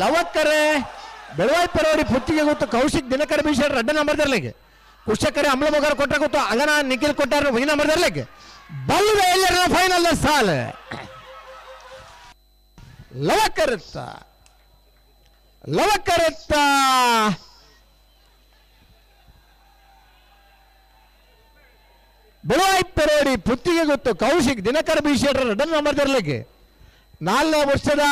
ಲವಕ್ಕರೆ Belvai parody Puttige ಗೊತ್ತು Kaushik Dinakara ಬೀಶರ್ red number ದರ್ಲಿಕ್ಕೆ ಕುಶಕರೆ ಅಮ್ಲ ಮೊಗರ ಕೊಟ್ಟ ಗೊತ್ತು ಅಗನ ನಿಖಿಲ್ ಕೊಟ್ಟಾರ ಈ ನಂಬರ್ ದರ್ಲಿಕ್ಕೆ ಬಲ್ಲದ ಎಲ್ಲರ ಫೈನಲ್ ಸಾಲ ಲವಕ್ಕರತ್ತ ಬೆಳವಾಯಿ ಪರೋಡಿ ಪುತ್ತಿಗೆ ಗೊತ್ತು ಕೌಶಿಕ್ ದಿನಕರ ಬೀಶರ್ ರೆಡ್ಡ ನಂಬರ್ ದರ್ಲಿಕ್ಕೆ 4ನೇ ವರ್ಷದ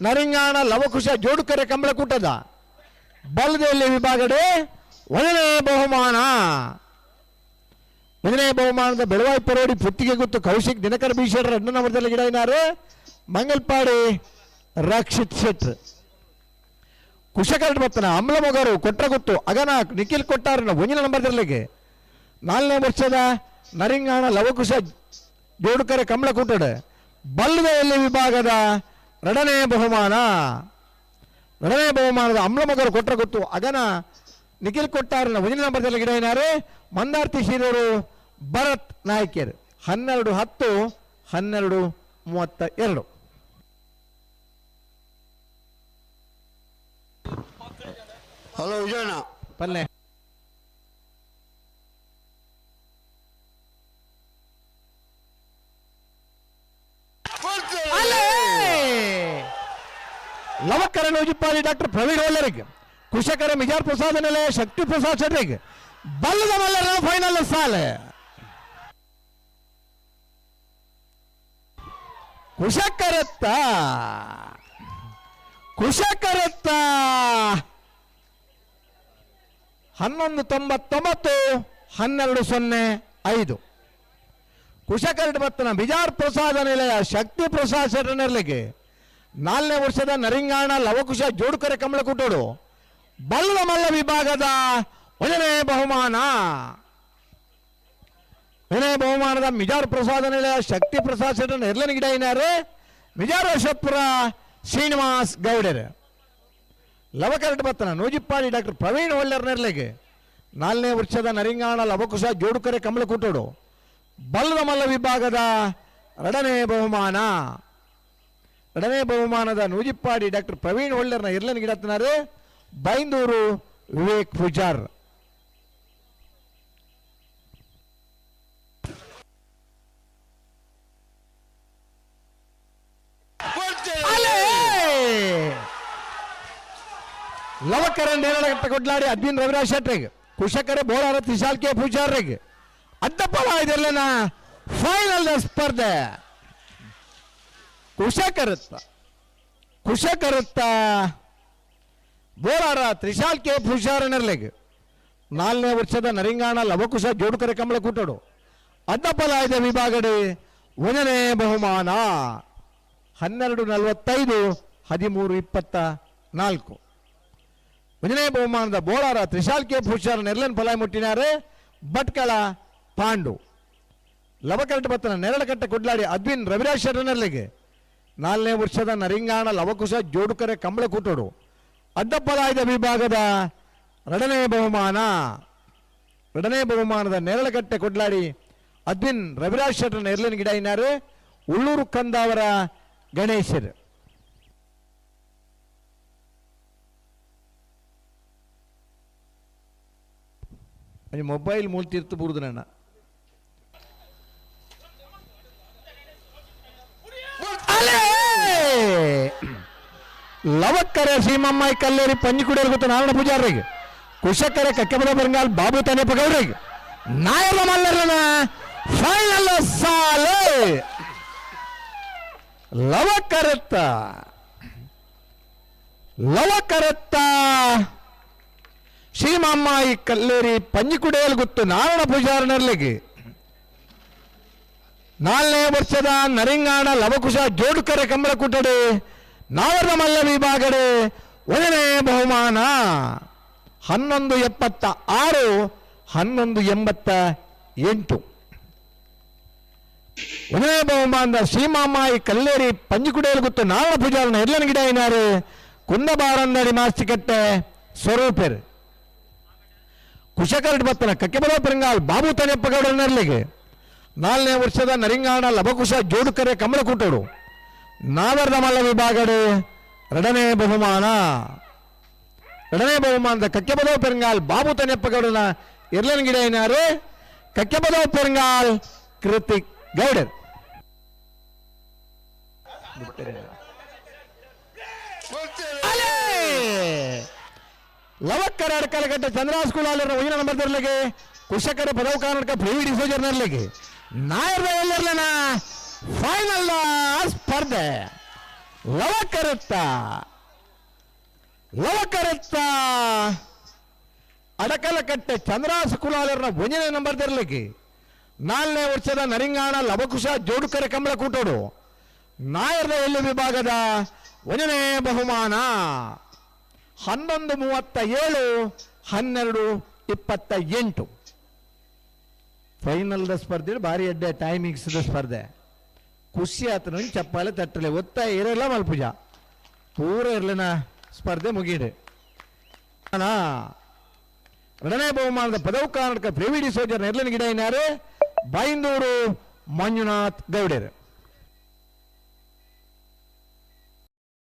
ನರಿಂಗಾಣ ಲವಕುಶ ಜೋಡುಕರೆ ಕಂಬಳಕೂಟದ ಬಲದಲ್ಲಿ ವಿಭಾಗಡೆ 1ನೇ ಬಹುಮಾನದ ಬೆಳವಾಯಿ ಪರೋಡಿ ಪುತ್ತಿಗೆ ಗೊತ್ತು ಕೌಶಿಕ್ ದಿನಕರ ಬೀಶರ್ 2 ನಂಬರ್ದಲ್ಲಿ ಗಿಡ ಏನಾರು ಮಂಗಲ್ಪಾಡಿ ರಕ್ಷಿತ್ ಶೆಟ್ರ್ ಕುಶಕರ್ಡ್ ಬತ್ತನ ಅಮ್ಲ ಮೊಗರು ಕೊಟ್ರ ಗೊತ್ತು ಅಗನ ನಿಖಿಲ್ ಕೊಟ್ಟಾರ 1 ನಂಬರ್ದಲ್ಲಿಗೆ 4ನೇ ವರ್ಷದ ನರಿಂಗಾಣ ಲವಕುಶ ಜೋಡುಕರೆ ಕಂಬಳಕೂಟದ ಬಲ್ಲದಲ್ಲಿ ವಿಭಾಗದ 2ನೇ ಬಹುಮಾನದ ಅಮ್ಲ ಮಗರು ಕೊಟ್ರ ಗೊತ್ತು ಅಗನ ನಿಖಿಲ್ ಕೊಟ್ಟಾರ 1 ನಂಬರ್ದಲ್ಲಿ ಗಿಡ ಏನಾರು ಮಂದಾರ್ತಿ ಶೀರರು ಭರತ್ ನಾಯ್ಕರ್ 12-10 12-32 ಹಲೋ ವಿಜಯಣ್ಣ ಪಲ್ಲೆ ಲವಕ್ಕರ ನೂಜಿಪ್ಪಾಡಿ ಡಾಕ್ಟರ್ ಪ್ರವೀಣ್ ಹೋಲ್ಲರಿಗೆ ಕುಶಕರ ಮಿಜಾರ್ ಪ್ರಸಾದ್ ನೆಲೆ ಶಕ್ತಿ ಪ್ರಸಾದ್ ಶೆಟ್ರಿಗೆ ಬಲ್ಲದ ಮಲ್ಲರ ಫೈನಲ್ ಸಾಲ ಕುಶಕರತ್ತ 11-99 12-05 ಕುಶಕರ್ಡ್ ಬತ್ತನ ಬಿಜಾರ್ ಪ್ರಸಾದ ನಿಲಯ ಶಕ್ತಿ ಪ್ರಸಾದ್ ಶೆಟ್ಟರ್ನರ್ಲಿಗೆ 4ನೇ ವರ್ಷದ ನರಿಂಗಾಣ ಲವಕುಶ ಜೋಡುಕರೆ ಕಂಬಳಕೂಟೋಡು ಬಲ್ಲದ ಮಲ್ಲ ವಿಭಾಗದ 1ನೇ ಬಹುಮಾನದ ಮಿಜಾರ್ ಪ್ರಸಾದ ನಿಲಯ ಶಕ್ತಿ ಪ್ರಸಾದ್ ಶೆಟ್ಟರ್ ನೆರ್ಲನ ಗಿಡ ಏನಾರು ಮಿಜಾರ್ ಅಶೋಪುರ ಶ್ರೀನಿವಾಸ್ ಗೌಡರ್ ಲವಕರ್ಡ್ ಬತ್ತನ ನೂಜಿಪ್ಪಾಡಿ ಡಾಕ್ಟರ್ ಪ್ರವೀಣ್ ಹೊಳ್ಳರ್ ನೆರ್ಲೆಗೆ 4ನೇ ವರ್ಷದ ನರಿಂಗಾಣ ಲವಕುಶ ಜೋಡುಕರೆ ಕಂಬಳಕೂಟೋಡು ಬಲ್ಲದ ಮಲ್ಲ ವಿಭಾಗದ 2ನೇ ಬಹುಮಾನದ ನೂಜಿಪ್ಪಾಡಿ ಡಾಕ್ಟರ್ ಪ್ರವೀಣ್ ಹೊಳ್ಳರ್ನ ಇರ್ಲನ್ ಗಿಡತ್ನಾರು ಬೈಂದೂರು ವಿವೇಕ್ ಪೂಜಾರ್ ಲವಕರ ನೇರಳಗಟ್ಟ ಕೊಡ್ಲಾಡಿ ಅದ್ವಿನ್ ರವಿರಾಜ್ ಶೆಟ್ರಿಗೆ ಕುಶಕರೆ ಬೋಳಾರ ತ್ರಿಶಾಲ್ ಕೆ ಪೂಜಾರ್ರಿಗೆ ಅಡ್ಡಪ್ಪಳ ಇದೆಲ್ಲನ ಫೈನಲ್ ಸ್ಪರ್ಧೆ ಕುಶಕರುತ್ತ ಬೋಳಾರ ತ್ರಿಶಾಲ್ ಕೆ ಪೂಜಾರನರ್ಲೆಗೆ 4ನೇ ವರ್ಷದ ನರಿಂಗಾಣ ಲವಕುಶ ಜೋಡುಕರೆ ಕಂಬಳಕೂಟೋಡು ಅಡ್ಡಪ್ಪಲಾಯ್ದ ವಿಭಾಗಡೆ 1ನೇ ಬಹುಮಾನ 12-45 13-24 1ನೇ ಬಹುಮಾನದ ಬೋಳಾರ ತ್ರಿಶಾಲ್ ಕೆ ಪೂಜಾರ ನೆರ್ಲನ್ ಫಲಾಯಿ ಮುಟ್ಟಿನಾರೆ ಭಟ್ಕಳ ಪಾಂಡು ಲವಕರ್ಟ್ ಬತ್ತನ ನೆರಳಕಟ್ಟ ಕೊಡ್ಲಾಡಿ ಅದ್ವಿನ್ ರವಿರಾಜ್ ಶೆಟ್ಟರ್ನರ್ಲಿಗೆ 4ನೇ ವರ್ಷದ ನರಿಂಗಾಣ ಲವಕುಶ ಜೋಡುಕರೆ ಕಂಬಳಕೂಟೋಡು ಅಡ್ಡಪ್ಪಲಾಯ್ದ ವಿಭಾಗದ 2ನೇ ಬಹುಮಾನದ ನೆರಳಕಟ್ಟೆ ಕೊಡ್ಲಾಡಿ ಅದ್ವಿನ್ ರವಿರಾಜ್ ಶೆಟ್ಟರ್ ನೆರ್ಲನ್ ಗಿಡ ಇನ್ನಾರು ಉಳ್ಳೂರು ಕಂದಾವರ ಗಣೇಶರ್ ಮೊಬೈಲ್ ಮೂಲ್ತಿರ್ತು ಬುರುದು ನನ್ನ ಲವಕ್ಕರೆ ಸೀಮಮ್ಮಾಯಿ ಕಲ್ಲೇರಿ ಪಂಜಿಕುಡಿಯರ್ ಗೊತ್ತು ನಾರಾಯಣ ಪೂಜಾರಿಗೆ ಕುಶಕರೆ ಕಕ್ಕೆಬದ ಬೆಂಗಾಲ್ ಬಾಬು ತನೆಪಗೌಡರಿಗೆ ನಾಯಕ ಮಲ್ಲರನ ಫೈನಲ್ ಸಾಲೆ ಲವಕರತ್ತ ಶ್ರೀಮಮ್ಮಾಯಿ ಕಲ್ಲೇರಿ ಪಂಜಿಕುಡಿಯಲ್ ಗೊತ್ತು ನಾರಾಯಣ ಪೂಜಾರನರ್ಲಿಗೆ 4ನೇ ವರ್ಷದ ನರಿಂಗಾಣ ಲವಕುಶ ಜೋಡುಕರೆ ಕಂಬಳಕೂಟಡೆ ನಾವರ ಮಲ್ಲ ವಿಭಾಗಡೆ 1ನೇ ಬಹುಮಾನ 11-76 11-88 1ನೇ ಬಹುಮಾನದ ಶ್ರೀಮಮ್ಮಾಯಿ ಕಲ್ಲೇರಿ ಪಂಜಿಕುಡಿಯಲ್ ಗೊತ್ತು ನಾರಾಯಣ ಪೂಜಾರನ ಎರ್ಲನ ಗಿಡ ಏನಾರು ಕುಂದಬಾರಂದಡಿ ಮಾಸ್ತಿಕಟ್ಟೆ ಸ್ವರೂಪೇರ್ ಕುಶಕರ್ಡ್ ಬತ್ತನ ಕಕ್ಕೆಬದ ಪೆರಂಗಾಲ್ ಬಾಬು ತನೆಪ್ಪಗೌಡನರ್ಲಿಗೆ 4ನೇ ವರ್ಷದ ನರಿಂಗಾಣ ಲವಕುಶ ಜೋಡುಕರೆ ಕಂಬಳಕೂಟೋಡು ನಾವರ್ದ ಮಲ್ಲ ವಿಭಾಗಡೆ ಎರಡನೇ ಬಹುಮಾನದ ಕಕ್ಕೆಬದವ ಪೆರಂಗಾಲ್ ಬಾಬು ತನೆಪ್ಪಗೌಡನ ಇರ್ಲನ್ ಗಿಡ ಏನಾರು ಕಕ್ಕೆಬದವ ಪೆರಂಗಾಲ್ ಕೃತಿಕ್ ಗೌಡರ್. ಲವಕ್ಕರ ಅಡಕಲಗಟ್ಟ ಚಂದ್ರಾಸ್ ಕುಲಾಲರ ಒಯ್ಯಿನ ನಂಬರ್ ತರಲಿಗೆ ಕುಶಕರ ಪದವ ಕಾರಣಕ ಪ್ರಿವಿ ಡಿಸೋಜರ್ ನರ್ಲಿಗೆ ನಾಯರ್ದ ಎಲ್ಲರ್ಲನ ಫೈನಲ್ ಸ್ಪರ್ಧೆ ಲವಕರತ್ತ ಅಡಕಲಕಟ್ಟೆ ಚಂದ್ರಾಸ್ ಕುಲಾಲರ ಒಂದನೇ ನಂಬರ್ ತರಲಿಕ್ಕೆ 4ನೇ ವರ್ಷದ ನರಿಂಗಾಣ ಲವಕುಶ ಜೋಡುಕರ ಕಂಬಳ ಕೂಟೋಡು ನಾಯರ್ದ ಎಲ್ಲಿ ವಿಭಾಗದ 1ನೇ ಬಹುಮಾನ 11:37 12:28 ಫೈನಲ್ ಸ್ಪರ್ಧೆ ಭಾರಿ ಅಡ್ಡೆ ಟೈಮಿಂಗ್ಸ್ ಸ್ಪರ್ಧೆ ಖುಷಿ ಆತನ ಚಪ್ಪಾಳೆ ತಟ್ಟಲೆ ಒತ್ತಾಯ ಇರಲ್ಲ ಮಲ್ಪುಜ ಪೂರ ಇರ್ಲಿನ ಸ್ಪರ್ಧೆ ಮುಗಿಡೆ. 2ನೇ ಬಹುಮಾನದ ಪದವು ಕರ್ನಾಟಕ ಪ್ರಿವಿ ಡಿಸೋಜರ್ ನೆರ್ಲಿನ ಗಿಡ ಏನಾರು ಬೈಂದೂರು ಮಂಜುನಾಥ್ ಗೌಡರು.